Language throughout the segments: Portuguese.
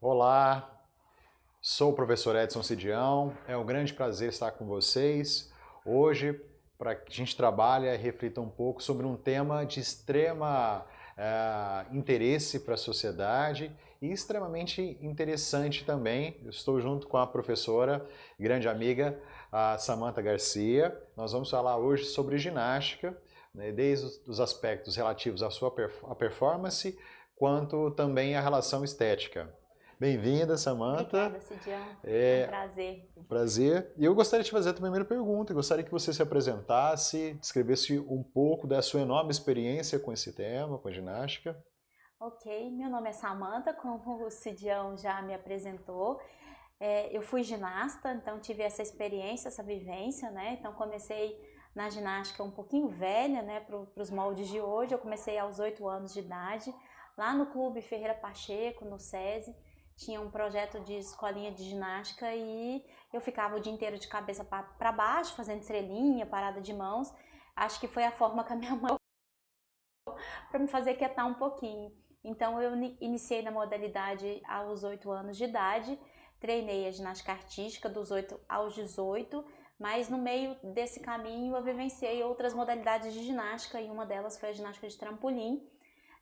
Olá, sou o professor Edson Cidião, é um grande prazer estar com vocês. Hoje, para que a gente trabalhe e reflita um pouco sobre um tema de extrema interesse para a sociedade e extremamente interessante também. Eu estou junto com a professora, grande amiga, a Samantha Garcia. Nós vamos falar hoje sobre ginástica, né, desde os aspectos relativos à sua performance, quanto também à relação estética. Bem-vinda, Samantha. Obrigada, Cidião. É um prazer. Prazer. E eu gostaria de fazer a primeira pergunta. Eu gostaria que você se apresentasse, descrevesse um pouco da sua enorme experiência com esse tema, com a ginástica. Ok, meu nome é Samantha, como o Cidião já me apresentou. Eu fui ginasta, então tive essa experiência, essa vivência, né? Então comecei na ginástica um pouquinho velha, né? Para os moldes de hoje. Eu comecei aos 8 anos de idade, lá no Clube Ferreira Pacheco, no SESI. Tinha um projeto de escolinha de ginástica e eu ficava o dia inteiro de cabeça para baixo, fazendo estrelinha, parada de mãos. Acho que foi a forma que a minha mãe para me fazer quietar um pouquinho. Então eu iniciei na modalidade aos 8 anos de idade, treinei a ginástica artística dos 8 aos 18, mas no meio desse caminho eu vivenciei outras modalidades de ginástica e uma delas foi a ginástica de trampolim.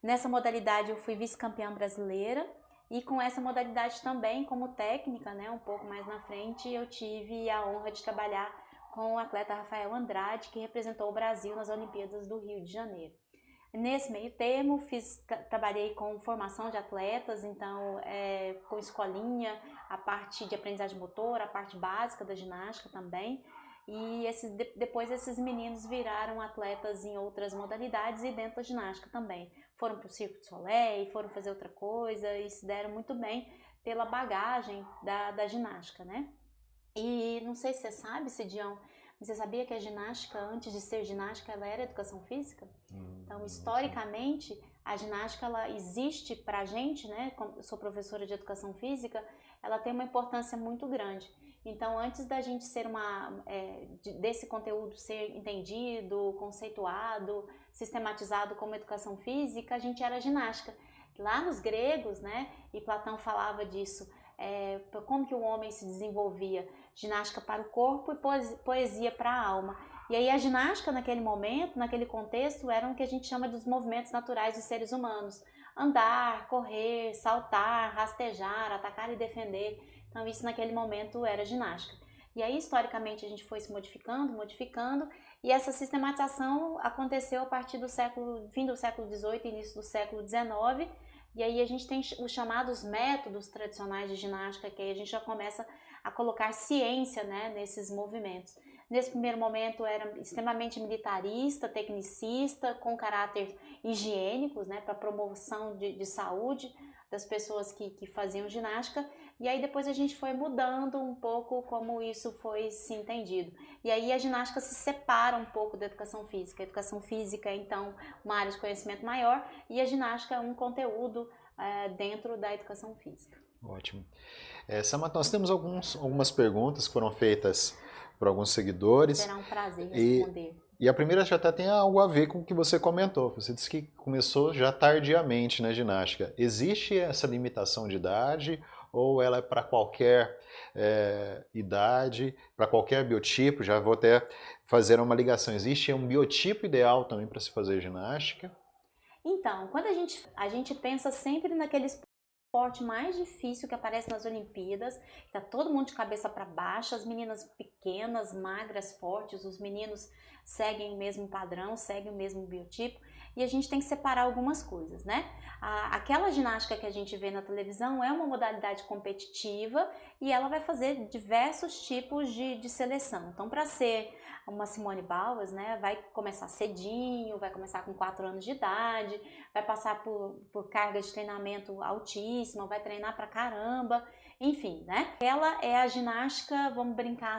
Nessa modalidade eu fui vice-campeã brasileira e com essa modalidade também como técnica, né, um pouco mais na frente, eu tive a honra de trabalhar com o atleta Rafael Andrade, que representou o Brasil nas Olimpíadas do Rio de Janeiro. Nesse meio termo, trabalhei com formação de atletas, então com escolinha, a parte de aprendizagem motora, a parte básica da ginástica também. E depois esses meninos viraram atletas em outras modalidades e dentro da ginástica também. Foram para o Cirque du Soleil, foram fazer outra coisa e se deram muito bem pela bagagem da ginástica, né? E não sei se você sabe, Cidião, você sabia que a ginástica, antes de ser ginástica, ela era educação física? Então, historicamente, a ginástica ela existe para a gente, né? Como eu sou professora de educação física, ela tem uma importância muito grande. Então, antes da gente ser desse conteúdo ser entendido, conceituado, sistematizado como educação física, a gente era ginástica. Lá nos gregos, né? E Platão falava disso. Como que o homem se desenvolvia? Ginástica para o corpo e poesia para a alma. E aí a ginástica naquele momento, naquele contexto, era o que a gente chama dos movimentos naturais dos seres humanos. Andar, correr, saltar, rastejar, atacar e defender. Então isso naquele momento era ginástica. E aí historicamente a gente foi se modificando, e essa sistematização aconteceu a partir do fim do século XVIII e início do século XIX. E aí a gente tem os chamados métodos tradicionais de ginástica, que aí a gente já começa a colocar ciência, né, nesses movimentos. Nesse primeiro momento era extremamente militarista, tecnicista, com caráter higiênicos, né, para promoção de saúde das pessoas que faziam ginástica. E aí depois a gente foi mudando um pouco como isso foi se entendido. E aí a ginástica se separa um pouco da educação física. A educação física é então uma área de conhecimento maior e a ginástica é um conteúdo dentro da educação física. Ótimo. Samantha, nós temos algumas perguntas que foram feitas por alguns seguidores. Será um prazer responder. E a primeira já até tem algo a ver com o que você comentou. Você disse que começou já tardiamente na ginástica. Existe essa limitação de idade ou ela é para qualquer idade, para qualquer biotipo? Já vou até fazer uma ligação. Existe um biotipo ideal também para se fazer ginástica? Então, quando a gente pensa sempre naquele esporte mais difícil que aparece nas Olimpíadas, tá todo mundo de cabeça para baixo, as meninas pequenas, magras, fortes, os meninos seguem o mesmo padrão, seguem o mesmo biotipo, e a gente tem que separar algumas coisas, né? Aquela ginástica que a gente vê na televisão é uma modalidade competitiva e ela vai fazer diversos tipos de seleção. Então, para ser uma Simone Biles, né, vai começar cedinho, vai começar com 4 anos de idade, vai passar por carga de treinamento altíssima, vai treinar pra caramba, enfim, né? Ela é a ginástica, vamos brincar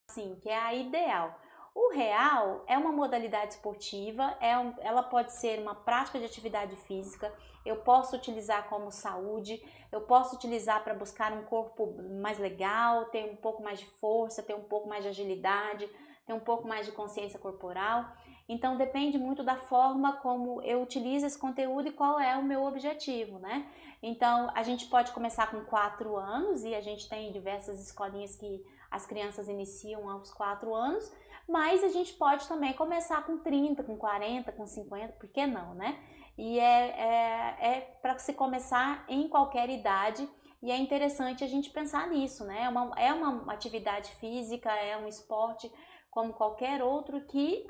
assim, que é a ideal. O real é uma modalidade esportiva, ela pode ser uma prática de atividade física, eu posso utilizar como saúde, eu posso utilizar para buscar um corpo mais legal, ter um pouco mais de força, ter um pouco mais de agilidade, ter um pouco mais de consciência corporal. Então depende muito da forma como eu utilizo esse conteúdo e qual é o meu objetivo, né? Então a gente pode começar com 4 anos e a gente tem diversas escolinhas que as crianças iniciam aos 4 anos, mas a gente pode também começar com 30, com 40, com 50, por que não, né? E é para se começar em qualquer idade. E é interessante a gente pensar nisso, né? É uma atividade física, é um esporte como qualquer outro que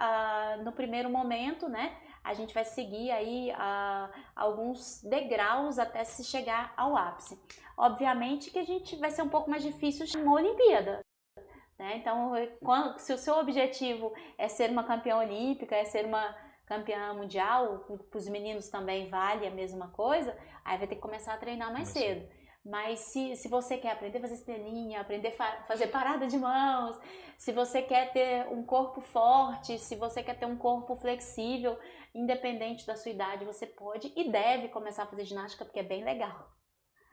no primeiro momento, né, a gente vai seguir aí alguns degraus até se chegar ao ápice. Obviamente que a gente vai ser um pouco mais difícil uma Olimpíada, né? Então, se o seu objetivo é ser uma campeã olímpica, é ser uma campeã mundial, para os meninos também vale a mesma coisa, aí vai ter que começar a treinar mais cedo. Mas se você quer aprender a fazer estrelinha, aprender a fazer parada de mãos, se você quer ter um corpo forte, se você quer ter um corpo flexível, independente da sua idade, você pode e deve começar a fazer ginástica porque é bem legal.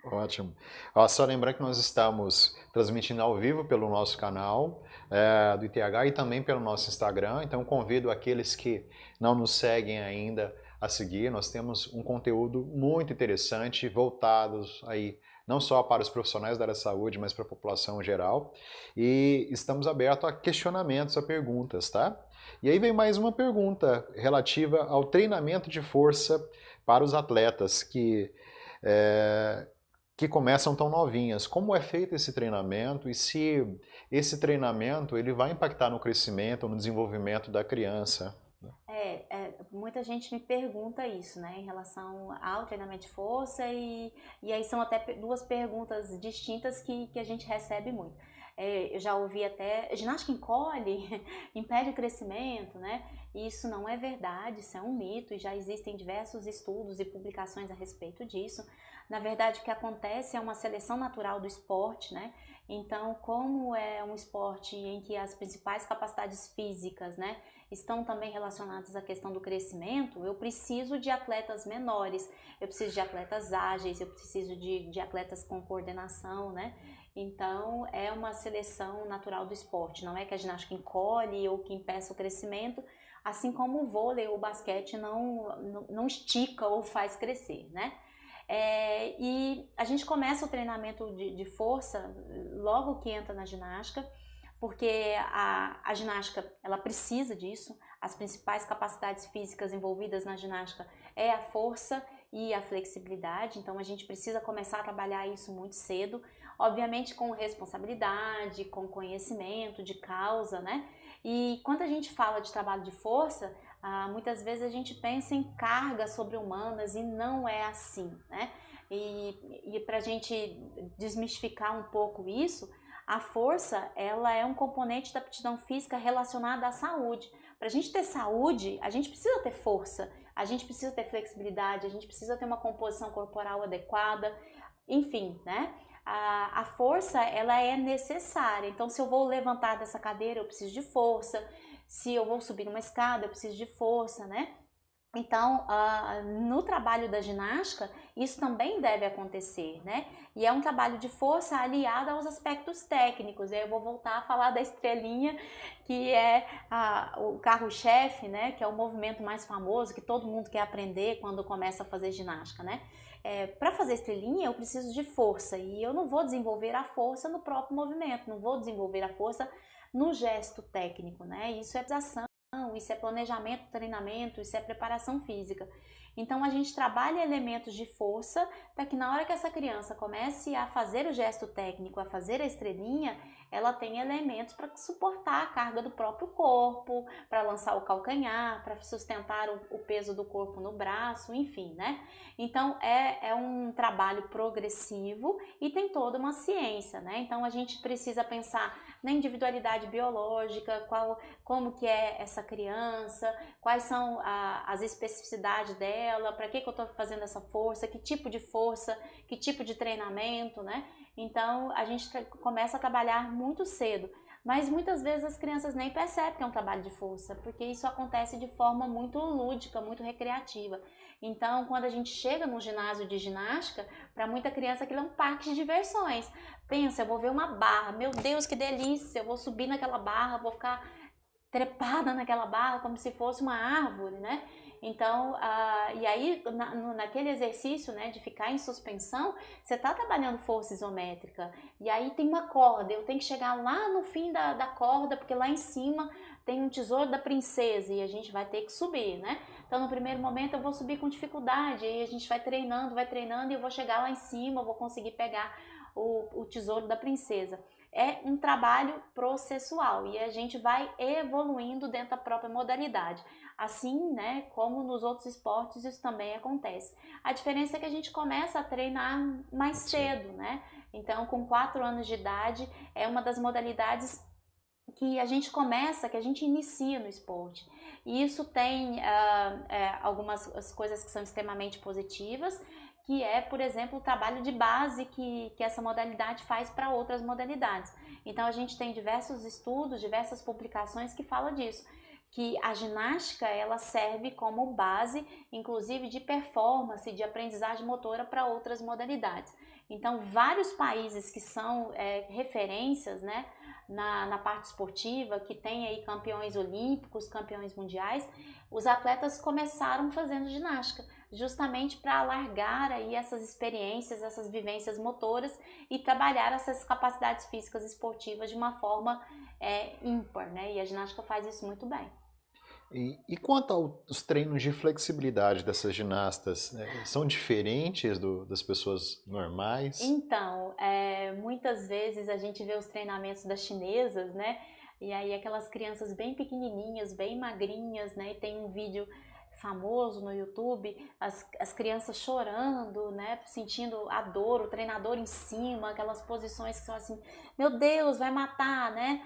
Ótimo. Só lembrar que nós estamos transmitindo ao vivo pelo nosso canal do ITH e também pelo nosso Instagram, então convido aqueles que não nos seguem ainda a seguir. Nós temos um conteúdo muito interessante voltado aí não só para os profissionais da área de saúde, mas para a população em geral. E estamos abertos a questionamentos, a perguntas, tá? E aí vem mais uma pergunta relativa ao treinamento de força para os atletas que começam tão novinhas. Como é feito esse treinamento e se esse treinamento ele vai impactar no crescimento, no desenvolvimento da criança? Muita gente me pergunta isso, né, em relação ao treinamento de força e aí são até duas perguntas distintas que a gente recebe muito. Eu já ouvi até, ginástica encolhe, impede o crescimento, né? E isso não é verdade, isso é um mito e já existem diversos estudos e publicações a respeito disso. Na verdade, o que acontece é uma seleção natural do esporte, né? Então, como é um esporte em que as principais capacidades físicas, né, estão também relacionadas à questão do crescimento, eu preciso de atletas menores, eu preciso de atletas ágeis, eu preciso de atletas com coordenação, né? Então, é uma seleção natural do esporte, não é que a ginástica encolhe ou que impeça o crescimento, assim como o vôlei ou o basquete não estica ou faz crescer, né? E a gente começa o treinamento de força logo que entra na ginástica, porque a ginástica ela precisa disso. As principais capacidades físicas envolvidas na ginástica é a força e a flexibilidade, então a gente precisa começar a trabalhar isso muito cedo, obviamente com responsabilidade, com conhecimento de causa, né? E quando a gente fala de trabalho de força, muitas vezes a gente pensa em cargas sobre-humanas e não é assim, né? E para a gente desmistificar um pouco isso, a força ela é um componente da aptidão física relacionada à saúde. Para a gente ter saúde, a gente precisa ter força, a gente precisa ter flexibilidade, a gente precisa ter uma composição corporal adequada, enfim, né? A força ela é necessária. Então, se eu vou levantar dessa cadeira, eu preciso de força. Se eu vou subir uma escada, eu preciso de força, né? Então, no trabalho da ginástica, isso também deve acontecer, né? E é um trabalho de força aliado aos aspectos técnicos. Eu vou voltar a falar da estrelinha, que é o carro-chefe, né? Que é o movimento mais famoso, que todo mundo quer aprender quando começa a fazer ginástica, né? Para fazer estrelinha, eu preciso de força e eu não vou desenvolver a força no próprio movimento, não vou desenvolver a força no gesto técnico, né? Isso é ação. Isso é planejamento, treinamento, isso é preparação física. Então a gente trabalha elementos de força para que na hora que essa criança comece a fazer o gesto técnico, a fazer a estrelinha, ela tenha elementos para suportar a carga do próprio corpo, para lançar o calcanhar, para sustentar o peso do corpo no braço, enfim, né? Então é um trabalho progressivo e tem toda uma ciência, né? Então a gente precisa pensar na individualidade biológica, como que é essa criança, quais são as especificidades dela, para que eu estou fazendo essa força, que tipo de treinamento, né? Então a gente começa a trabalhar muito cedo, mas muitas vezes as crianças nem percebem que é um trabalho de força, porque isso acontece de forma muito lúdica, muito recreativa. Então, quando a gente chega no ginásio de ginástica, para muita criança aquilo é um parque de diversões. Pensa, eu vou ver uma barra, meu Deus, que delícia, eu vou subir naquela barra, vou ficar trepada naquela barra como se fosse uma árvore, né? Então, e aí naquele exercício, né, de ficar em suspensão, você está trabalhando força isométrica. E aí tem uma corda, eu tenho que chegar lá no fim da corda, porque lá em cima tem um tesouro da princesa e a gente vai ter que subir, né? Então, no primeiro momento eu vou subir com dificuldade, aí a gente vai treinando e eu vou chegar lá em cima, eu vou conseguir pegar o tesouro da princesa. É um trabalho processual e a gente vai evoluindo dentro da própria modalidade. Assim, né, como nos outros esportes, isso também acontece. A diferença é que a gente começa a treinar mais cedo, né? Então, com 4 anos de idade, é uma das modalidades que a gente começa, que a gente inicia no esporte. E isso tem algumas coisas que são extremamente positivas, que é, por exemplo, o trabalho de base que essa modalidade faz para outras modalidades. Então, a gente tem diversos estudos, diversas publicações que falam disso, que a ginástica ela serve como base, inclusive de performance, de aprendizagem motora para outras modalidades. Então, vários países que são referências, né, na parte esportiva, que tem aí campeões olímpicos, campeões mundiais, os atletas começaram fazendo ginástica, justamente para alargar aí essas experiências, essas vivências motoras e trabalhar essas capacidades físicas esportivas de uma forma ímpar, né? E a ginástica faz isso muito bem. E quanto aos treinos de flexibilidade dessas ginastas, né, são diferentes das pessoas normais? Então, muitas vezes a gente vê os treinamentos das chinesas, né? E aí aquelas crianças bem pequenininhas, bem magrinhas, né? E tem um vídeo famoso no YouTube, as crianças chorando, né? Sentindo a dor, o treinador em cima, aquelas posições que são assim, meu Deus, vai matar, né?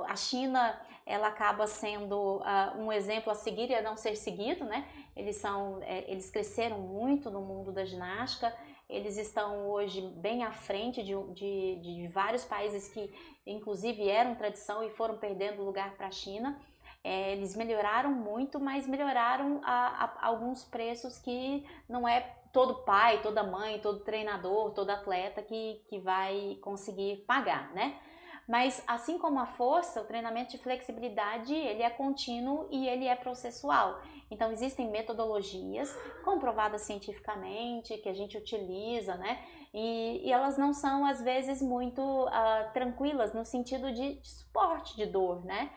A China, ela acaba sendo um exemplo a seguir e a não ser seguido, né? Eles cresceram muito no mundo da ginástica, eles estão hoje bem à frente de vários países que inclusive eram tradição e foram perdendo lugar para a China. Eles melhoraram muito, mas melhoraram a alguns preços que não é todo pai, toda mãe, todo treinador, todo atleta que vai conseguir pagar, né? Mas assim como a força, o treinamento de flexibilidade, ele é contínuo e ele é processual. Então existem metodologias comprovadas cientificamente, que a gente utiliza, né? E elas não são às vezes muito tranquilas no sentido de suporte de dor, né?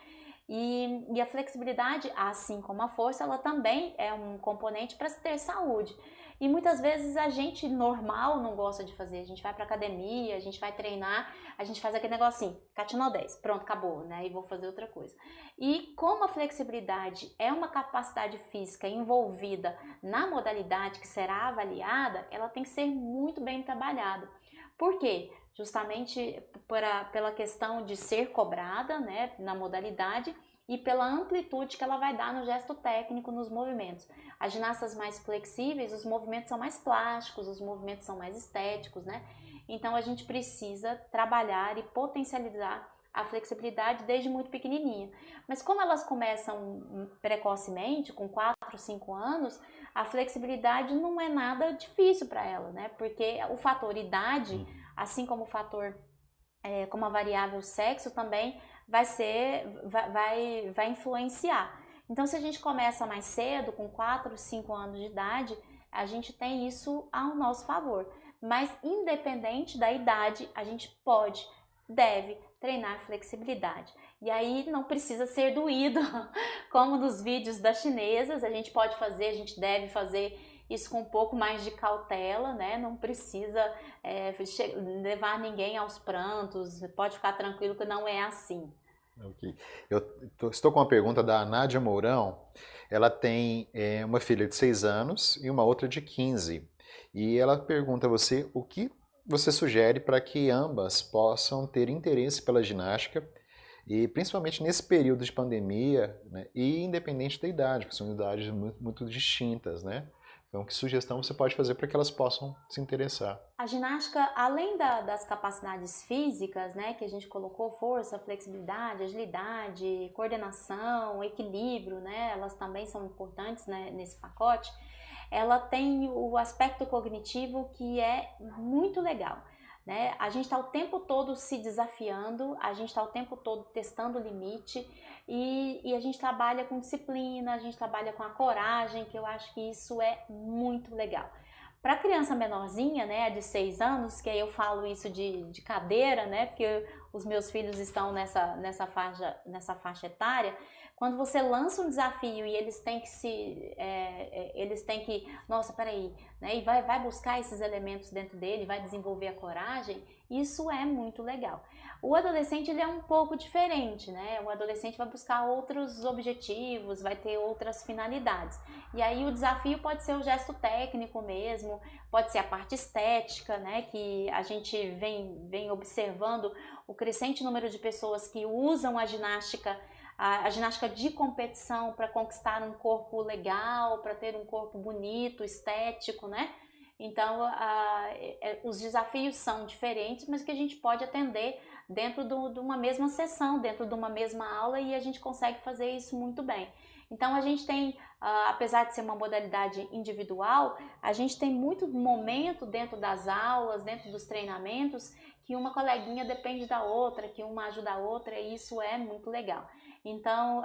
E a flexibilidade, assim como a força, ela também é um componente para se ter saúde. E muitas vezes a gente normal não gosta de fazer. A gente vai para academia, a gente vai treinar, a gente faz aquele negocinho, Catinol 10, pronto, acabou, né? E vou fazer outra coisa. E como a flexibilidade é uma capacidade física envolvida na modalidade que será avaliada, ela tem que ser muito bem trabalhada. Por quê? Justamente pela questão de ser cobrada, né, na modalidade e pela amplitude que ela vai dar no gesto técnico, nos movimentos. As ginastas mais flexíveis, os movimentos são mais plásticos, os movimentos são mais estéticos, né? Então a gente precisa trabalhar e potencializar a flexibilidade desde muito pequenininha. Mas como elas começam precocemente, com 4, 5 anos, a flexibilidade não é nada difícil para ela, né? Porque o fator idade, assim como o fator, como a variável sexo também vai influenciar. Então, se a gente começa mais cedo, com 4, 5 anos de idade, a gente tem isso ao nosso favor. Mas, independente da idade, a gente deve treinar flexibilidade. E aí não precisa ser doído, como nos vídeos das chinesas, a gente deve fazer isso com um pouco mais de cautela, né? Não precisa levar ninguém aos prantos, pode ficar tranquilo que não é assim. Okay. Estou com uma pergunta da Nádia Mourão. Ela tem uma filha de 6 anos e uma outra de 15. E ela pergunta a você o que você sugere para que ambas possam ter interesse pela ginástica, e principalmente nesse período de pandemia, né, e independente da idade, porque são idades muito, muito distintas, né? Então, que sugestão você pode fazer para que elas possam se interessar? A ginástica, além das capacidades físicas, né, que a gente colocou, força, flexibilidade, agilidade, coordenação, equilíbrio, né, elas também são importantes, né, nesse pacote, ela tem o aspecto cognitivo que é muito legal. né? A gente está o tempo todo se desafiando, a gente está o tempo todo testando o limite e a gente trabalha com disciplina, a gente trabalha com a coragem, que eu acho que isso é muito legal. Para criança menorzinha, né, de 6 anos, que aí eu falo isso de cadeira, né, porque os meus filhos estão nessa faixa etária, quando você lança um desafio e eles têm que, nossa, peraí, né, e vai buscar esses elementos dentro dele, vai desenvolver a coragem, isso é muito legal. O adolescente, ele é um pouco diferente, né, o adolescente vai buscar outros objetivos, vai ter outras finalidades, e aí o desafio pode ser o gesto técnico mesmo, pode ser a parte estética, né, que a gente vem observando o crescente número de pessoas que usam a ginástica de competição para conquistar um corpo legal, para ter um corpo bonito, estético, né? Então, os desafios são diferentes, mas que a gente pode atender dentro de uma mesma sessão, dentro de uma mesma aula, e a gente consegue fazer isso muito bem. Então, a gente tem, apesar de ser uma modalidade individual, a gente tem muito momento dentro das aulas, dentro dos treinamentos, que uma coleguinha depende da outra, que uma ajuda a outra, e isso é muito legal. Então,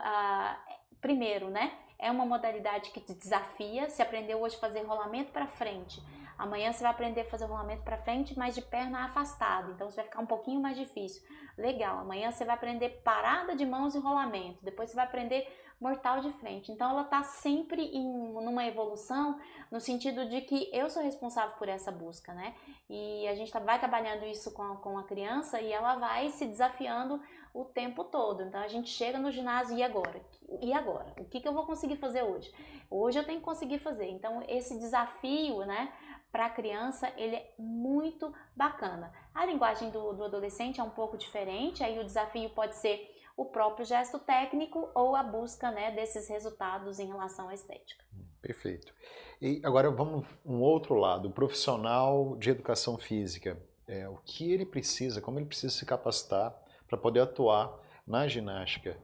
primeiro, né, é uma modalidade que te desafia. Se aprendeu hoje a fazer rolamento para frente, amanhã você vai aprender a fazer rolamento para frente, mas de perna afastada, então você vai ficar um pouquinho mais difícil. Legal, amanhã você vai aprender parada de mãos e rolamento, depois você vai aprender mortal de frente. Então ela está sempre numa evolução, no sentido de que eu sou responsável por essa busca, né? E a gente vai trabalhando isso com a criança e ela vai se desafiando o tempo todo. Então a gente chega no ginásio, e agora? E agora? O que eu vou conseguir fazer hoje? Hoje eu tenho que conseguir fazer. Então esse desafio, né, para a criança, ele é muito bacana. A linguagem do adolescente é um pouco diferente, aí o desafio pode ser o próprio gesto técnico ou a busca, né, desses resultados em relação à estética. Perfeito. E agora vamos um outro lado, o profissional de educação física. O que ele precisa, como ele precisa se capacitar para poder atuar na ginástica,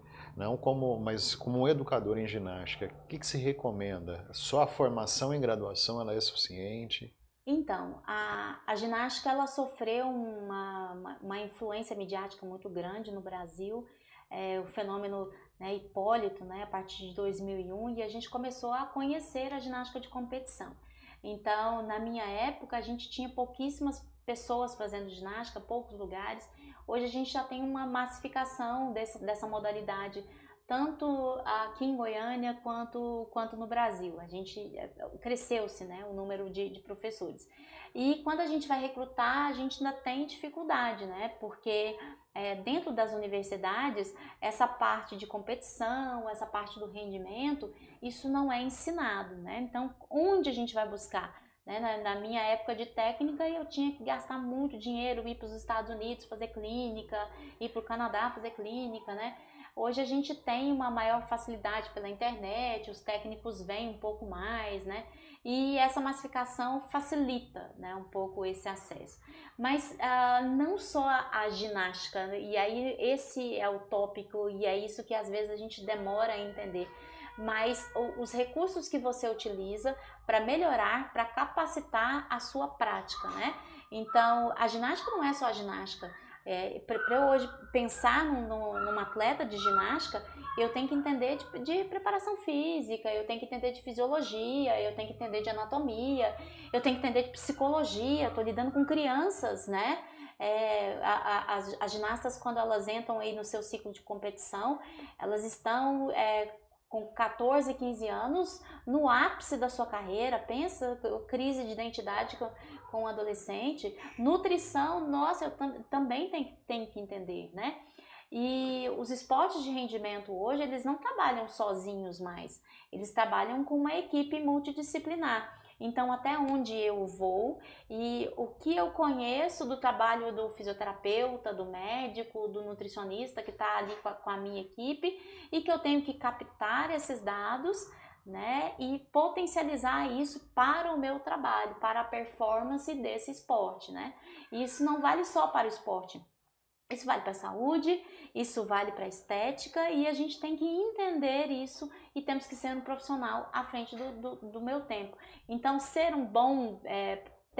mas como um educador em ginástica. O que se recomenda? Só a formação em graduação ela é suficiente? Então, a ginástica ela sofreu uma influência midiática muito grande no Brasil, o fenômeno, né, Hipólito, né, a partir de 2001, e a gente começou a conhecer a ginástica de competição. Então, na minha época, a gente tinha pouquíssimas pessoas fazendo ginástica, poucos lugares. Hoje a gente já tem uma massificação dessa modalidade, tanto aqui em Goiânia quanto no Brasil. A gente cresceu-se, né, o número de professores. E quando a gente vai recrutar, a gente ainda tem dificuldade, né, porque dentro das universidades, essa parte de competição, essa parte do rendimento, isso não é ensinado, né? Então, onde a gente vai buscar? Né? Na minha época de técnica, eu tinha que gastar muito dinheiro, ir para os Estados Unidos fazer clínica, ir para o Canadá fazer clínica, né? Hoje a gente tem uma maior facilidade pela internet, os técnicos vêm um pouco mais, né? E essa massificação facilita, né, um pouco esse acesso. Mas não só a ginástica, e aí esse é o tópico e é isso que às vezes a gente demora a entender, mas os recursos que você utiliza para melhorar, para capacitar a sua prática, né? Então, a ginástica não é só a ginástica. Para eu hoje pensar numa atleta de ginástica, eu tenho que entender de preparação física, eu tenho que entender de fisiologia, eu tenho que entender de anatomia, eu tenho que entender de psicologia, eu estou lidando com crianças, né? As ginastas, quando elas entram aí no seu ciclo de competição, elas estão com 14, 15 anos, no ápice da sua carreira. Pensa, crise de identidade com o adolescente, nutrição, nossa, eu também tenho que entender, né? E os esportes de rendimento hoje, eles não trabalham sozinhos mais, eles trabalham com uma equipe multidisciplinar. Então, até onde eu vou e o que eu conheço do trabalho do fisioterapeuta, do médico, do nutricionista que está ali com a minha equipe e que eu tenho que captar esses dados, né, e potencializar isso para o meu trabalho, para a performance desse esporte, né? E isso não vale só para o esporte. Isso vale para a saúde, isso vale para a estética e a gente tem que entender isso e temos que ser um profissional à frente do meu tempo. Então, ser um bom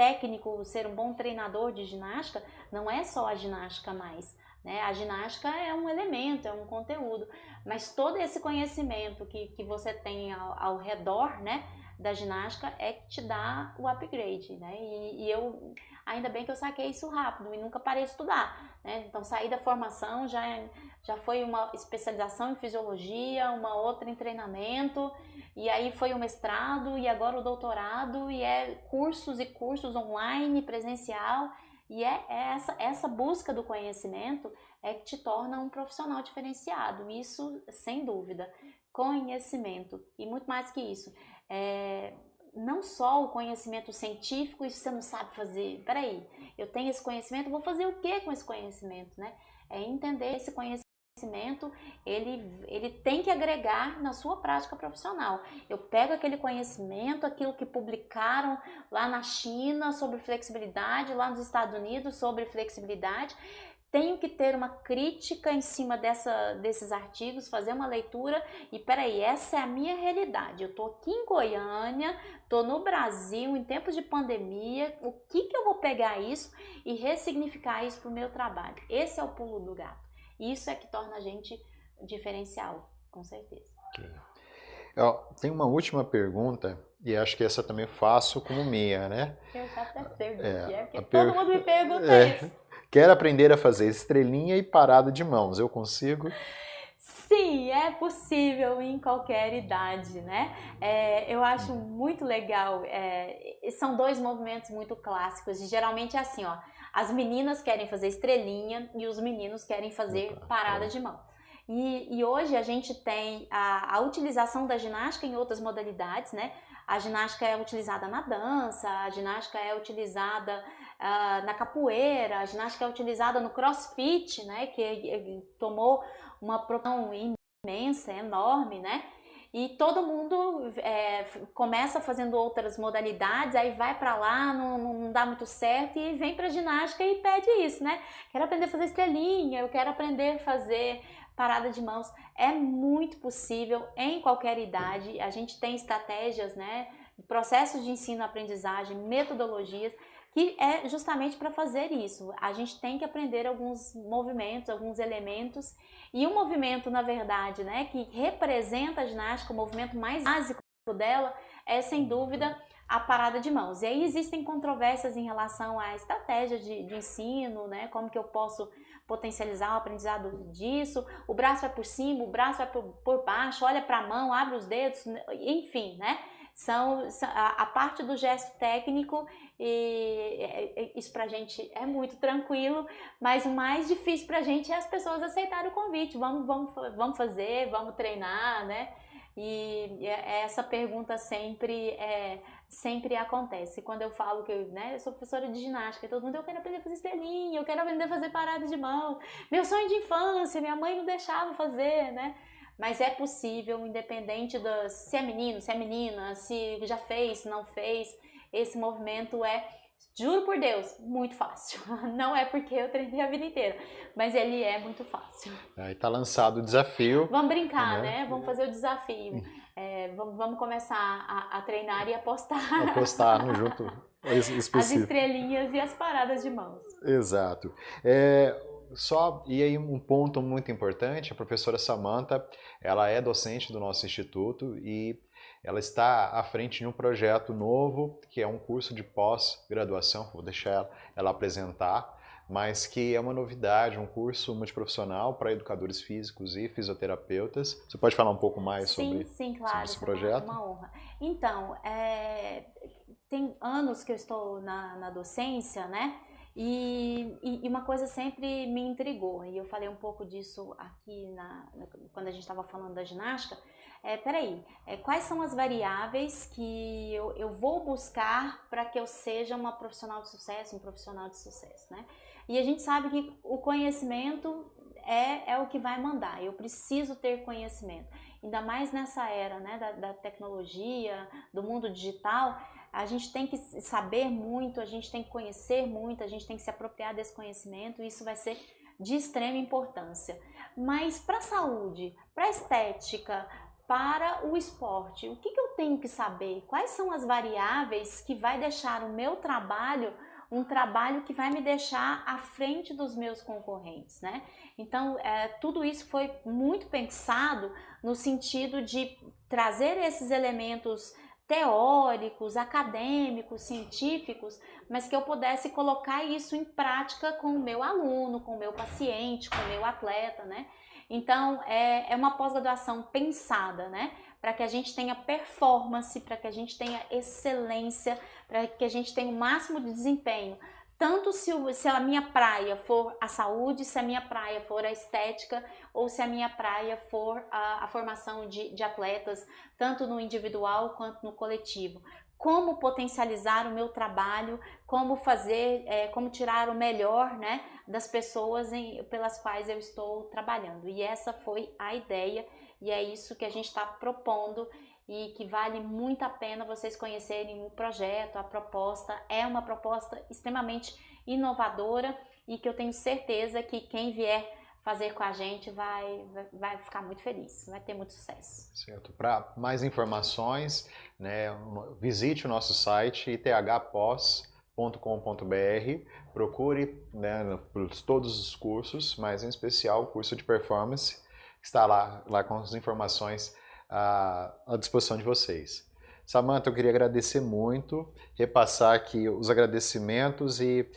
técnico, ser um bom treinador de ginástica, não é só a ginástica mais, né? A ginástica é um elemento, é um conteúdo, mas todo esse conhecimento que você tem ao redor, né, da ginástica é que te dá o upgrade, né? E eu, ainda bem que eu saquei isso rápido e nunca parei de estudar, né? Então saí da formação, já foi uma especialização em fisiologia, uma outra em treinamento, e aí foi o mestrado e agora o doutorado, e é cursos e cursos online, presencial, e essa busca do conhecimento é que te torna um profissional diferenciado, isso sem dúvida. Conhecimento, e muito mais que isso, não só o conhecimento científico, isso você não sabe fazer, peraí, eu tenho esse conhecimento, vou fazer o que com esse conhecimento, né? É entender esse conhecimento, ele tem que agregar na sua prática profissional. Eu pego aquele conhecimento, aquilo que publicaram lá na China sobre flexibilidade, lá nos Estados Unidos sobre flexibilidade, tenho que ter uma crítica em cima desses artigos, fazer uma leitura e peraí, essa é a minha realidade, eu tô aqui em Goiânia, tô no Brasil, em tempos de pandemia, o que eu vou pegar isso e ressignificar isso para o meu trabalho? Esse é o pulo do gato, isso é que torna a gente diferencial, com certeza. Okay. Tem uma última pergunta, e acho que essa também faço como minha, né? Eu já até sei porque todo mundo me pergunta isso. Quero aprender a fazer estrelinha e parada de mãos, eu consigo? Sim, é possível em qualquer idade, né? Eu acho muito legal, são dois movimentos muito clássicos, e geralmente é assim, ó, as meninas querem fazer estrelinha e os meninos querem fazer parada de mão. E hoje a gente tem a utilização da ginástica em outras modalidades, né? A ginástica é utilizada na dança, a ginástica é utilizada na capoeira, a ginástica é utilizada no crossfit, né? Que tomou uma proporção imensa, enorme, né? E todo mundo começa fazendo outras modalidades, aí vai para lá, não dá muito certo e vem para ginástica e pede isso, né? Quero aprender a fazer estrelinha, eu quero aprender a fazer parada de mãos. É muito possível em qualquer idade. A gente tem estratégias, né? Processos de ensino-aprendizagem, metodologias que é justamente para fazer isso. A gente tem que aprender alguns movimentos, alguns elementos, e um movimento, na verdade, né, que representa a ginástica, o movimento mais básico dela é, sem dúvida, a parada de mãos. E aí existem controvérsias em relação à estratégia de ensino, né, como que eu posso potencializar o aprendizado disso, o braço vai por cima, o braço vai por baixo, olha para a mão, abre os dedos, enfim, né? A parte do gesto técnico, e isso pra gente é muito tranquilo, mas o mais difícil pra gente é as pessoas aceitarem o convite, vamos fazer, vamos treinar, né? E essa pergunta sempre acontece. Quando eu falo que eu sou professora de ginástica, todo mundo, eu quero aprender a fazer estrelinha, eu quero aprender a fazer parada de mão, meu sonho de infância, minha mãe não deixava fazer, né? Mas é possível, independente se é menino, se é menina, se já fez, se não fez, esse movimento juro por Deus, muito fácil. Não é porque eu treinei a vida inteira, mas ele é muito fácil. Aí tá lançado o desafio. Vamos brincar, né? Vamos fazer o desafio. Vamos começar a treinar e apostar. Apostar no junto específico. As estrelinhas e as paradas de mãos. Exato. E aí um ponto muito importante, a professora Samantha, ela é docente do nosso instituto e ela está à frente de um projeto novo, que é um curso de pós-graduação, vou deixar ela apresentar, mas que é uma novidade, um curso multiprofissional para educadores físicos e fisioterapeutas. Você pode falar um pouco mais sobre esse projeto? Uma honra. Então, tem anos que eu estou na docência, né? E uma coisa sempre me intrigou, e eu falei um pouco disso aqui quando a gente estava falando da ginástica. Quais são as variáveis que eu vou buscar para que eu seja uma profissional de sucesso, um profissional de sucesso, né? E a gente sabe que o conhecimento é o que vai mandar, eu preciso ter conhecimento, ainda mais nessa era, né, da tecnologia, do mundo digital. A gente tem que saber muito, a gente tem que conhecer muito, a gente tem que se apropriar desse conhecimento, e isso vai ser de extrema importância. Mas para a saúde, para a estética, para o esporte. O que eu tenho que saber? Quais são as variáveis que vai deixar o meu trabalho um trabalho que vai me deixar à frente dos meus concorrentes, né? Então, tudo isso foi muito pensado no sentido de trazer esses elementos teóricos, acadêmicos, científicos, mas que eu pudesse colocar isso em prática com o meu aluno, com o meu paciente, com o meu atleta, né? Então, é uma pós-graduação pensada, né? Para que a gente tenha performance, para que a gente tenha excelência, para que a gente tenha o máximo de desempenho. Tanto se a minha praia for a saúde, se a minha praia for a estética, ou se a minha praia for a formação de atletas, tanto no individual quanto no coletivo. Como potencializar o meu trabalho, como fazer, como tirar o melhor, né, das pessoas pelas quais eu estou trabalhando. E essa foi a ideia, e é isso que a gente está propondo, e que vale muito a pena vocês conhecerem o projeto, a proposta. É uma proposta extremamente inovadora e que eu tenho certeza que quem vier fazer com a gente vai ficar muito feliz, vai ter muito sucesso. Certo. Para mais informações, né, visite o nosso site ithpos.com.br, procure, né, por todos os cursos, mas em especial o curso de performance, que está lá com as informações à disposição de vocês. Samantha, eu queria agradecer muito, repassar aqui os agradecimentos e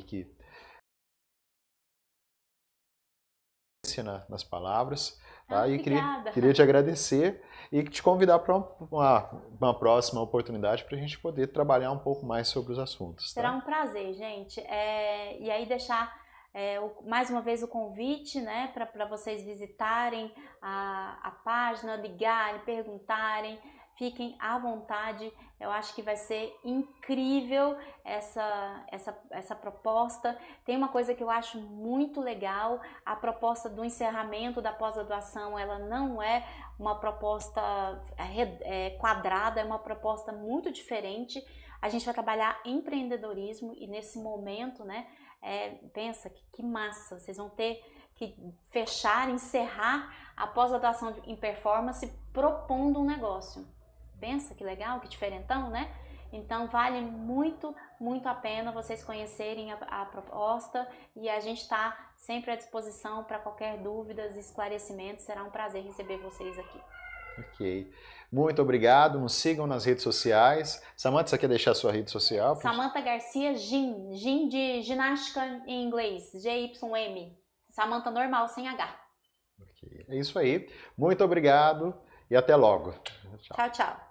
que nas palavras, tá? E queria te agradecer e te convidar para uma próxima oportunidade para a gente poder trabalhar um pouco mais sobre os assuntos. Será um prazer, gente. E aí deixar mais uma vez o convite, né, para vocês visitarem a página, ligarem, perguntarem. Fiquem à vontade, eu acho que vai ser incrível essa proposta. Tem uma coisa que eu acho muito legal, a proposta do encerramento da pós-graduação, ela não é uma proposta quadrada, é uma proposta muito diferente. A gente vai trabalhar empreendedorismo e nesse momento, né, pensa que massa, vocês vão ter que fechar, encerrar a pós-graduação em performance propondo um negócio. Pensa que legal, que diferentão, né? Então vale muito, muito a pena vocês conhecerem a proposta e a gente está sempre à disposição para qualquer dúvidas, esclarecimentos. Será um prazer receber vocês aqui. Ok. Muito obrigado. Nos sigam nas redes sociais. Samantha, você quer deixar a sua rede social? Samantha Garcia Gym. Gym de ginástica em inglês. GYM. Samantha normal, sem H. Okay. É isso aí. Muito obrigado e até logo. Tchau, tchau.